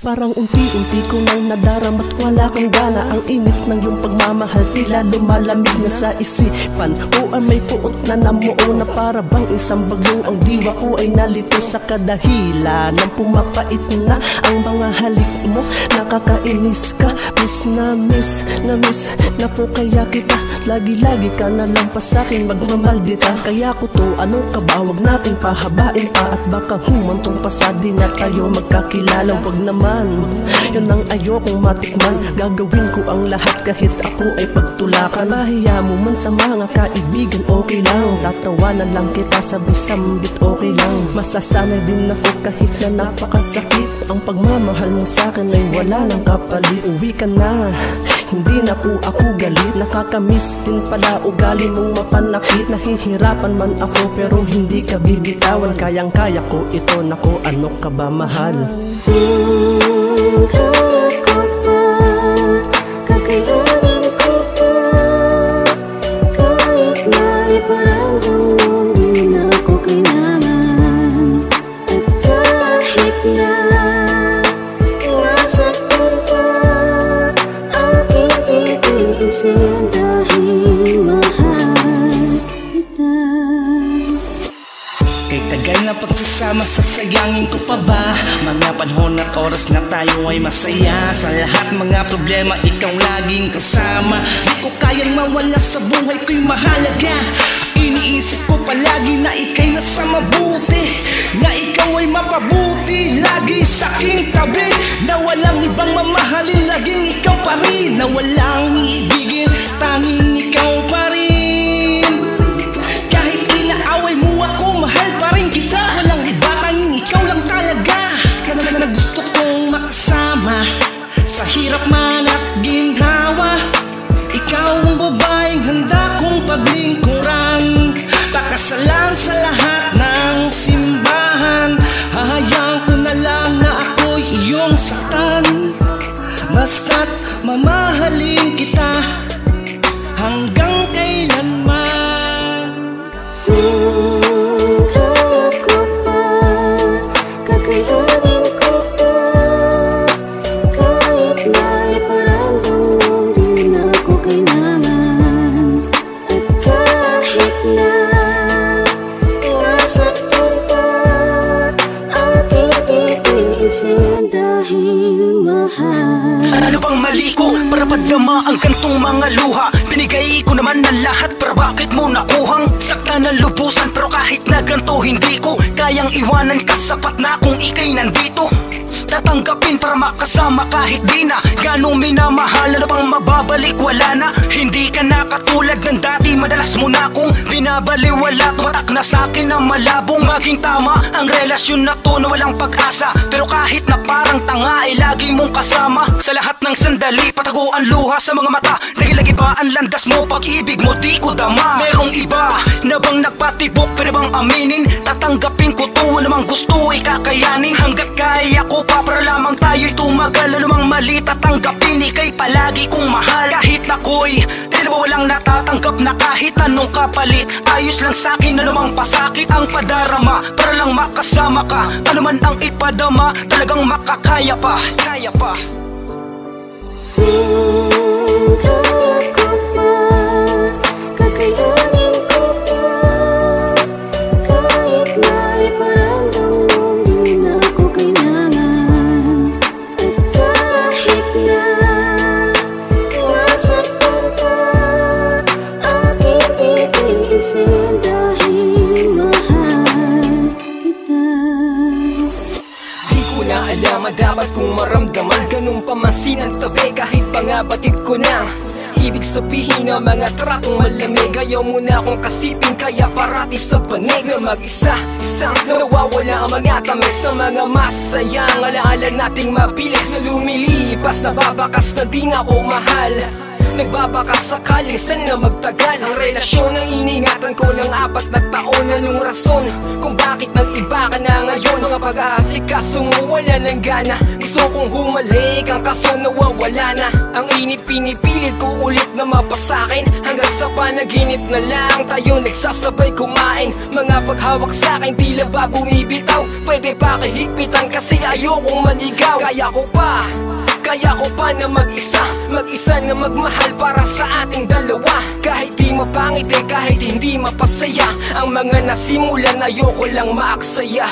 Parang unti-unti ko nang nadarama't wala kang gana. Ang init ng iyong pagmamahal tila lumalamig na sa isipan. O may puot na namuo na para bang isang bagyo. Ang diwa ko ay nalito sa kadahilan ng pumapait na ang mga halik mo. Nakakainis ka, miss na po kaya kita. Lagi-lagi ka na lang pa sa'kin magmamaldita. Kaya ko to, ano ka ba, wag nating pahabain pa. At baka humantong pa sa di na tayo magkakilala. Wag naman, yun ang ayokong matikman. Gagawin ko ang lahat kahit ako ay pagtulakan. Mahiya mo man sa mga kaibigan, okay lang. Tatawanan lang kita sabit-sambit, okay lang. Masasanay din ako kahit na napakasakit. Ang pagmamahal mo sa'kin ay wala nang kapalit. Uwi ka na, hindi na po ako galit. Nakakamiss din pala ugali mong mapanakit. Nahihirapan man ako pero hindi ka bibitawan. Kayang-kaya ko ito, nako ano ka ba mahal? Kaya ko pa, kakayanin ko pa. Kahit na iparamdam mong di na ako kailangan. At kahit na nasaktan pa, aking titiisin dahil mahal kita. Kay tagal na pagsasama, sasayangin ko pa ba? Mga panahon at oras na tayo ay masaya. Sa lahat mga problema, ikaw laging kasama. Di ko kayang mawala sa buhay ko'y mahalaga. Iniisip ko palagi na ika'y nasa mabuti, na ikaw ay mapabuti lagi sa aking tabi. Na walang ibang mamahalin, laging ikaw pa rin. Na walang iibigin, tanging ikaw pa rin. Kahit inaaway mo ako, mahal pa rin kita. Walang iba, tanging ikaw lang talaga na gusto kong makasama. Sa hirap man at ginhawa, ikaw ang babaeng handa kong paglingkuran. Pakasalan sa lahat ng simbahan. Hahayaan ko na lang na ako'y iyong saktan. Basta't mamahalin kita hanggang kailanman. Kaya ko pa, kakayanin ko pa. Kahit na iparamdam mong di na ako kailangan. At kahit na nasaktan pa, aking titiisin dahil mahal. Ano bang mali ko para padama ang gantong mga luha? Binigay ko naman ang lahat pero bakit mo nakuhang sakta ng lubusan? Pero kahit na ganto hindi ko kayang iwanan ka. Sapat na kung ika'y nandito, tatanggapin para makasama kahit di na ganong minamahal. Ano bang mababalik? Wala na. Hindi ka na katulad ng dati. Madalas mo na akong binabaliwala. Tumatak na sa'kin na malabong maging tama ang relasyon na to na walang pag-asa. Pero kahit na parang tanga ay lagi mong kasama. Sa lahat ng sandali patago ang luha sa mga mata. Dahil lagi ba ang landas mo, pag-ibig mo di ko dama. Merong iba na bang nagpatibok, pwede bang aminin? Tatanggapin ko to, namang gusto ay kakayanin. Hanggat kaya ko pa para lamang tayo'y tumagal. Anumang mali tatanggapin, ika'y palagi kong mahal. Kahit ako'y di ba walang natatanggap na kahit anong kapalit. Ayos lang sa'kin, anumang pasakit ang padarama para lang makasama ka. Ano man ang ipadama, talagang makakaya pa. Kaya pa. Kaya ko pa, kakayanin ko pa. Kahit na iparamdam mong di na ako kailangan. At kahit na nasaktan pa, aking titiisin dahil mahal kita. Di ko na alam, dapat kong maramdaman ganun pamasin ang tabi kahit pa nga batid ko na. Ibig sabihin ng mga tratong malamig. Ayaw mo na akong kasipin kaya parati sa panig na mag-isa, isang nawawala ang mga tamis ng mga masayang alaala nating mabilis na lumilipas, nababakas na di na ako mahal. Nagbabaka sakaling saan na magtagal ang relasyon na iningatan ko ng 4 na taon. Anong rason kung bakit nag-iba ka na ngayon? Mga pag-aasikaso mo wala ng gana. Gusto kong humalik ang kaso nawawala na. Ang init pinipilit ko ulit na mapasakin, hanggang sa panaginip na lang tayo nagsasabay kumain. Mga paghawak sa'kin tila ba bumibitaw? Pwede ba kahigpitan kasi ayokong maligaw. Kaya ko pa na mag-isa na magmahal para sa ating dalawa. Kahit di mapangit kahit hindi mapasaya, ang mga nasimulan ayoko lang maaksaya.